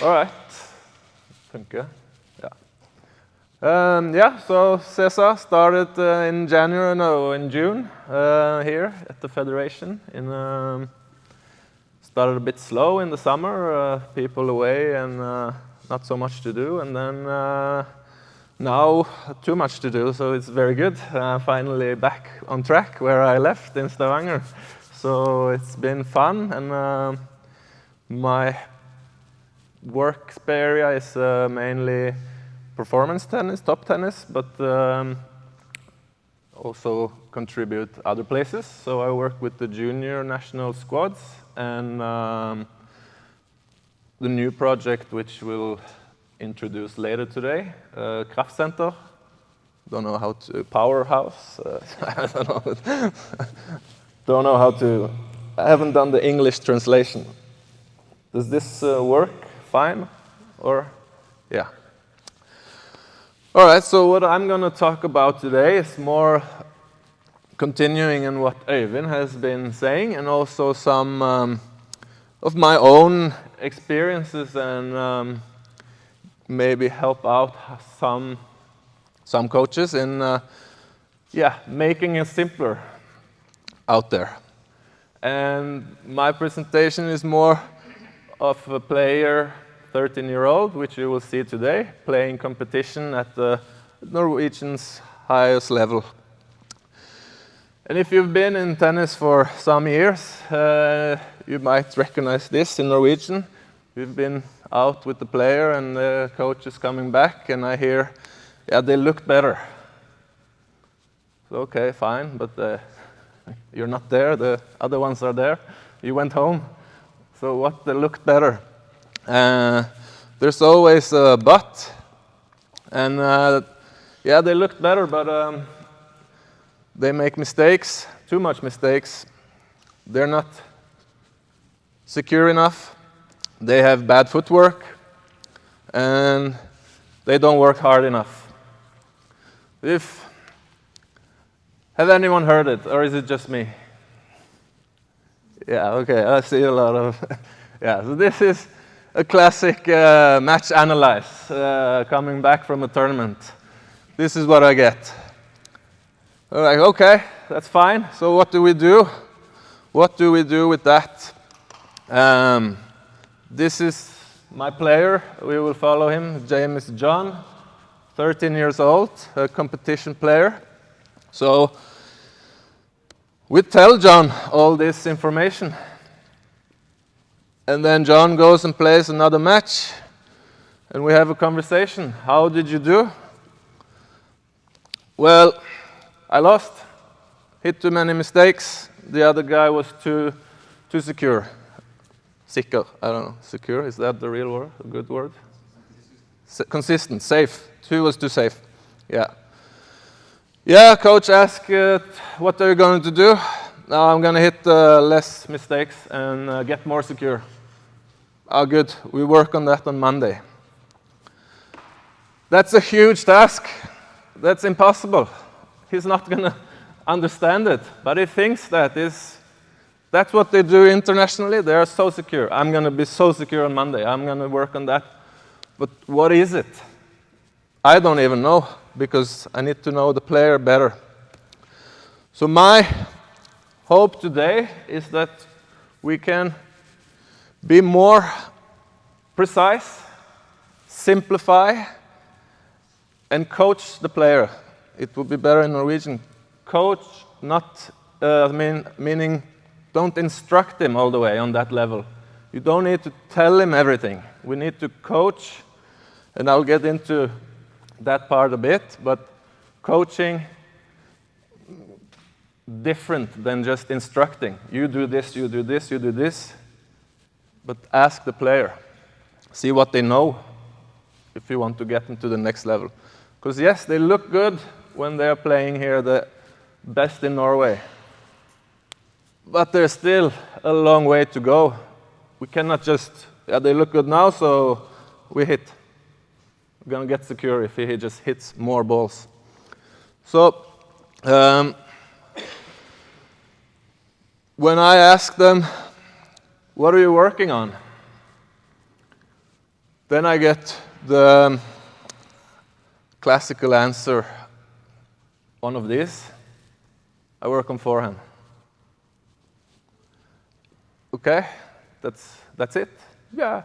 All right. Funker. Yeah, so Cezar started in June here at the Federation. Started a bit slow in the summer, people away and not so much to do, and then now too much to do, so it's very good. Finally back on track where I left in Stavanger. So it's been fun, and my work area is mainly performance tennis, top tennis, but also contribute other places. So I work with the junior national squads and the new project which we'll introduce later today, Kraftcenter. Don't know how to, powerhouse, I don't know. Don't know how to, I haven't done the English translation. Does this work fine, or, yeah. All right, so what I'm going to talk about today is more continuing in what Øyvind has been saying, and also some of my own experiences, and maybe help out some coaches in making it simpler out there. And my presentation is more of a player, 13-year-old, which you will see today, playing competition at the Norwegian's highest level. And if you've been in tennis for some years, you might recognize this in Norwegian. We've been out with the player and the coach is coming back, and I hear, yeah, they looked better. So, okay, fine, but you're not there, the other ones are there. You went home. So what, they looked better? There's always a but. And yeah, they looked better, but they make mistakes, too much mistakes. They're not secure enough. They have bad footwork, and they don't work hard enough. Have anyone heard it, or is it just me? Yeah, okay, I see a lot of, yeah, so this is a classic match analyze coming back from a tournament. This is what I get. I'm like, okay, that's fine, so what do we do? What do we do with that? This is my player, we will follow him, his name is John, 13 years old, a competition player. So we tell John all this information. And then John goes and plays another match, and we have a conversation. How did you do? Well, I lost, hit too many mistakes. The other guy was too secure. Sikker, I don't know, secure, is that the real word, a good word? Consistent, safe, was too safe, yeah. Yeah, coach asked, what are you going to do? Now I'm going to hit less mistakes and get more secure. Oh, good, we work on that on Monday. That's a huge task. That's impossible. He's not going to understand it, but he thinks that's what they do internationally. They are so secure. I'm going to be so secure on Monday. I'm going to work on that. But what is it? I don't even know, because I need to know the player better. So my hope today is that we can be more precise, simplify, and coach the player. It would be better in Norwegian. Coach, not meaning don't instruct him all the way on that level. You don't need to tell him everything. We need to coach, and I'll get into that part a bit, but coaching different than just instructing. You do this, you do this, you do this. But ask the player. See what they know if you want to get them to the next level. Because yes, they look good when they are playing here, the best in Norway. But there's still a long way to go. We cannot just, yeah, they look good now, so we hit. We're going to get secure if he just hits more balls. So, when I ask them, what are you working on? Then I get the classical answer, one of these. I work on forehand. Okay, that's it? Yeah.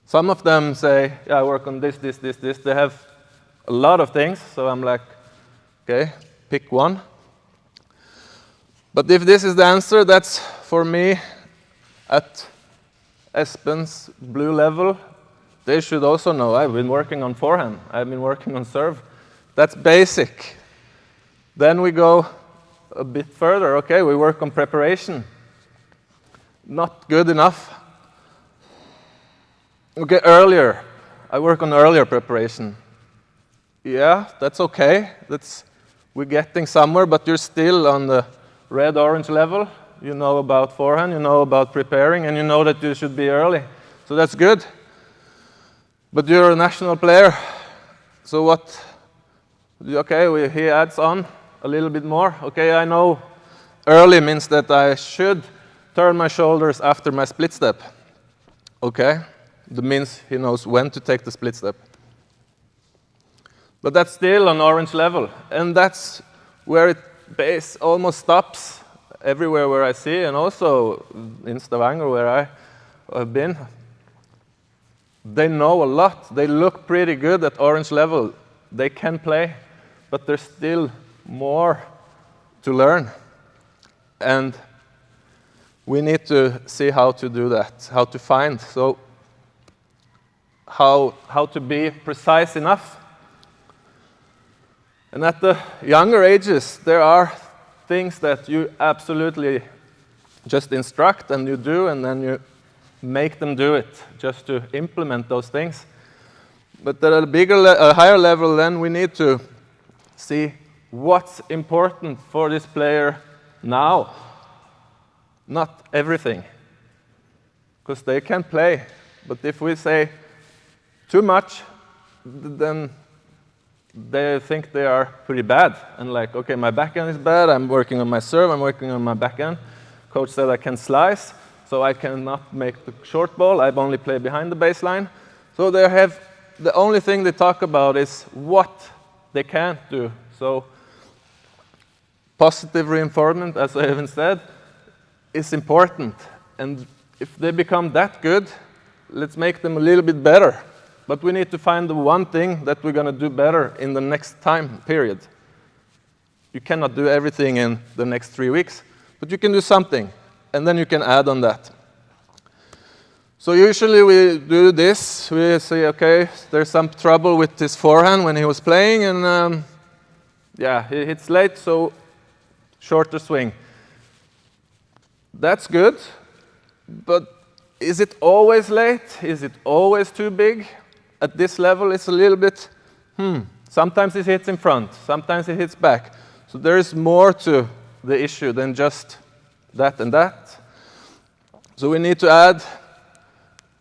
Some of them say, yeah, I work on this. They have a lot of things, so I'm like, okay, pick one. But if this is the answer, that's for me at Espen's blue level. They should also know I've been working on forehand. I've been working on serve. That's basic. Then we go a bit further. Okay, we work on preparation. Not good enough. Okay, earlier. I work on earlier preparation. Yeah, that's okay. We're getting somewhere, but you're still on the red-orange level. You know about forehand, you know about preparing, and you know that you should be early. So that's good. But you're a national player. So what? Okay, he adds on a little bit more. Okay, I know early means that I should turn my shoulders after my split step. Okay, that means he knows when to take the split step. But that's still on orange level, and that's where it almost stops everywhere where I see, and also in Stavanger where I have been. They know a lot. They look pretty good at orange level. They can play, but there's still more to learn. And we need to see how to do that, how to find. So how to be precise enough. And at the younger ages, there are things that you absolutely just instruct and you do, and then you make them do it just to implement those things. But at a higher level, then we need to see what's important for this player now. Not everything. Because they can play. But if we say too much, then they think they are pretty bad. And like, okay, my backhand is bad, I'm working on my serve, I'm working on my backhand. Coach said I can slice, so I cannot make the short ball, I only play behind the baseline. So they have, the only thing they talk about is what they can't do. So positive reinforcement, as I even said, is important. And if they become that good, let's make them a little bit better. But we need to find the one thing that we're going to do better in the next time period. You cannot do everything in the next 3 weeks, but you can do something, and then you can add on that. So usually we do this. We say, okay, there's some trouble with his forehand when he was playing, and yeah, he hits late, so shorter swing. That's good, but is it always late? Is it always too big? At this level, it's a little bit, Sometimes it hits in front, sometimes it hits back. So there is more to the issue than just that and that. So we need to add,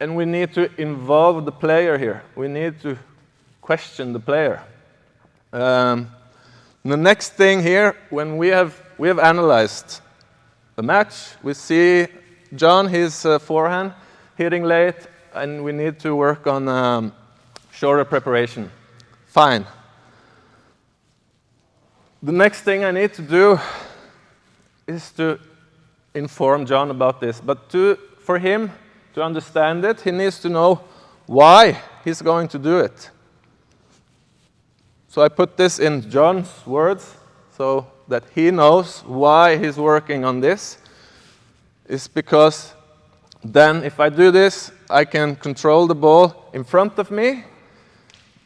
and we need to involve the player here. We need to question the player. The next thing here, when we have analyzed the match, we see John, his forehand, hitting late, and we need to work on shorter preparation. Fine. The next thing I need to do is to inform John about this. But for him to understand it, he needs to know why he's going to do it. So I put this in John's words so that he knows why he's working on this. It's because then if I do this, I can control the ball in front of me,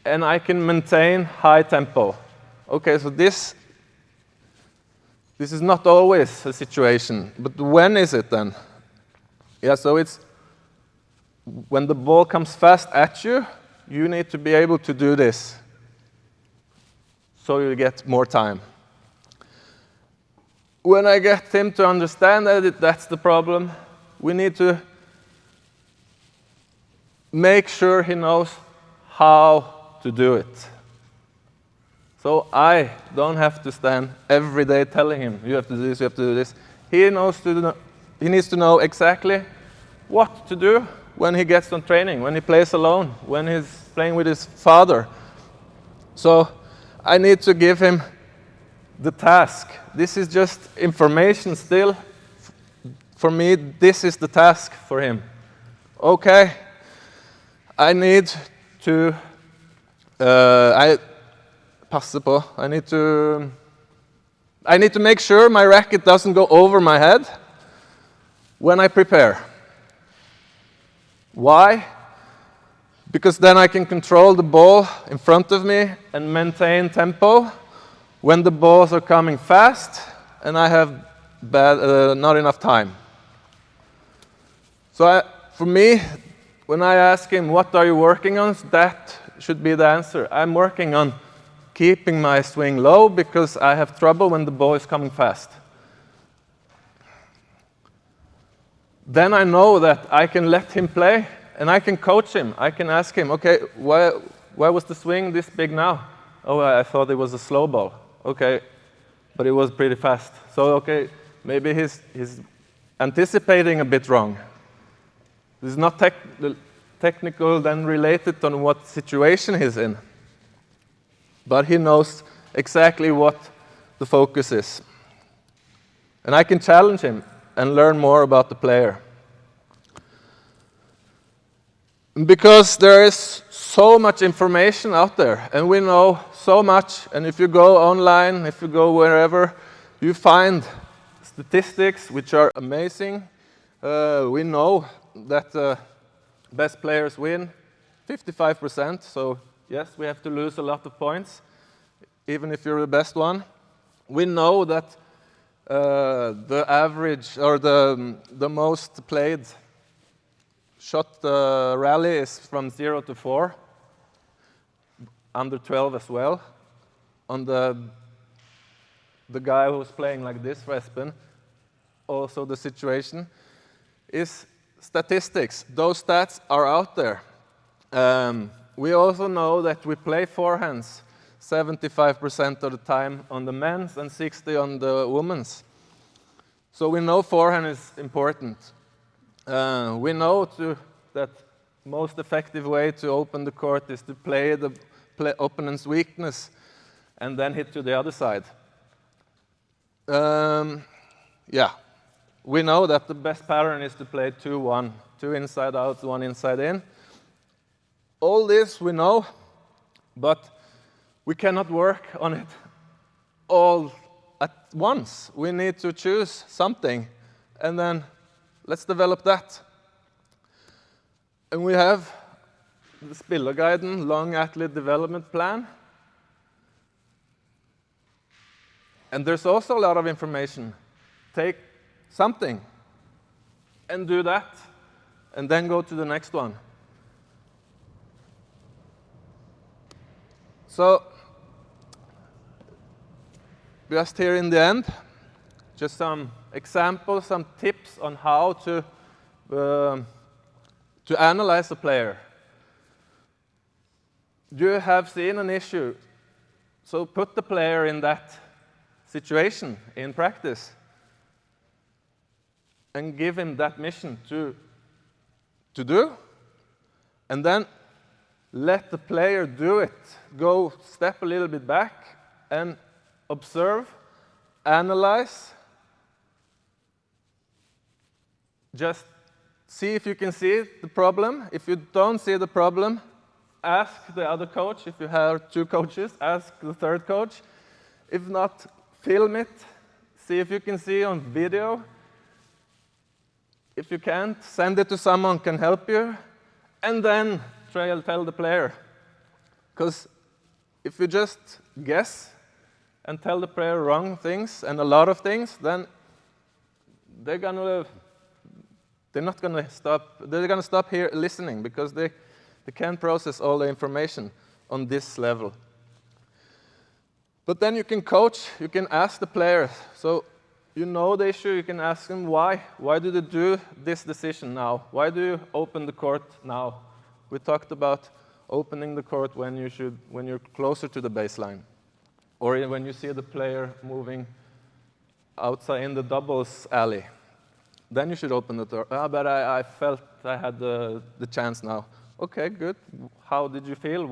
and I can maintain high tempo. Okay, so this is not always a situation, but when is it then? Yeah, so it's when the ball comes fast at you, you need to be able to do this, so you get more time. When I get him to understand that that's the problem, we need to make sure he knows how to do it. So I don't have to stand every day telling him, you have to do this, you have to do this. He he needs to know exactly what to do when he gets on training, when he plays alone, when he's playing with his father. So I need to give him the task. This is just information still. For me, this is the task for him. Okay, I need to I need to make sure my racket doesn't go over my head when I prepare. Why? Because then I can control the ball in front of me and maintain tempo when the balls are coming fast and I have not enough time. So for me, when I ask him, what are you working on? That should be the answer. I'm working on keeping my swing low because I have trouble when the ball is coming fast. Then I know that I can let him play and I can coach him. I can ask him, okay, why was the swing this big now? Oh, I thought it was a slow ball. Okay, but it was pretty fast. So, okay, maybe he's anticipating a bit wrong. This is not technical, then related on what situation he's in. But he knows exactly what the focus is. And I can challenge him and learn more about the player. Because there is so much information out there, and we know so much, and if you go online, if you go wherever, you find statistics which are amazing. We know that best players win 55%, so yes, we have to lose a lot of points, even if you're the best one. We know that the average, or the most played shot rally is from 0 to 4, under 12 as well. On the guy who's playing like this for Espen, also the situation is statistics. Those stats are out there. We also know that we play forehands 75% of the time on the men's and 60% on the women's. So we know forehand is important. We know that most effective way to open the court is to play the opponent's weakness and then hit to the other side. Yeah, we know that the best pattern is to play 2-1, 2 inside out, 1 inside in. All this we know, but we cannot work on it all at once. We need to choose something, and then let's develop that. And we have the Spillerguiden, Long Athlete Development Plan. And there's also a lot of information. Take something and do that, and then go to the next one. So, just here in the end, just some examples, some tips on how to analyze a player. You have seen an issue, so put the player in that situation in practice and give him that mission to do, and then let the player do it. Go step a little bit back and observe, analyze, just see if you can see the problem. If you don't see the problem, ask the other coach. If you have 2 coaches, ask the 3rd coach. If not, film it. See if you can see on video. If you can't, send it to someone who can help you. And then tell the player. Because if you just guess and tell the player wrong things and a lot of things, then they're not gonna stop. They're gonna stop here listening because they can't process all the information on this level. But then you can coach. You can ask the player. So you know the issue. You can ask them why. Why do they do this decision now? Why do you open the court now? We talked about opening the court when you're closer to the baseline, or when you see the player moving outside in the doubles alley. then you should open the door. Ah, but I felt I had the chance now. Okay, good. How did you feel?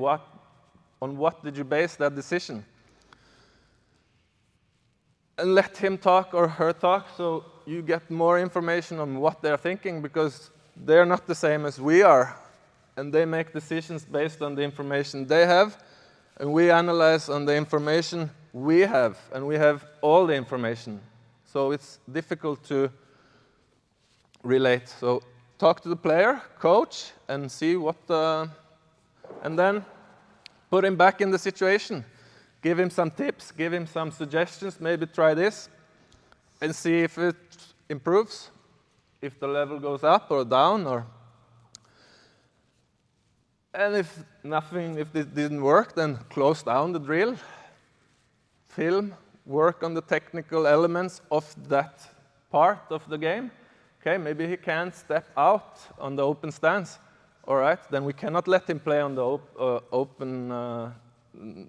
On what did you base that decision? And let him talk or her talk so you get more information on what they're thinking, because they're not the same as we are. And they make decisions based on the information they have, and we analyze on the information we have, and we have all the information. So it's difficult to relate. So talk to the player, coach, and see what and then put him back in the situation. Give him some tips, give him some suggestions, maybe try this, and see if it improves, if the level goes up or down, or... And if this didn't work, then close down the drill, film, work on the technical elements of that part of the game. Okay, maybe he can't step out on the open stance. All right, then we cannot let him play on the open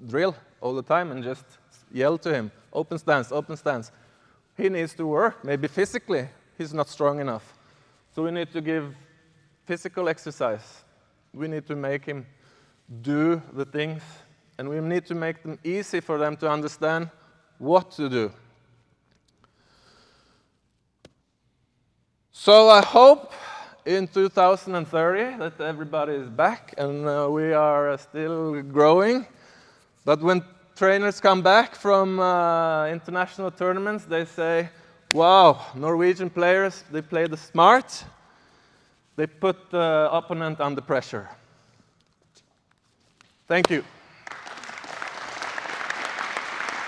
drill all the time and just yell to him, open stance, open stance. He needs to work, maybe physically he's not strong enough. So we need to give physical exercise. We need to make him do the things, and we need to make them easy for them to understand what to do. So I hope in 2030 that everybody is back and we are still growing. But when trainers come back from international tournaments, they say, wow, Norwegian players, they play the smart. They put the opponent under pressure. Thank you.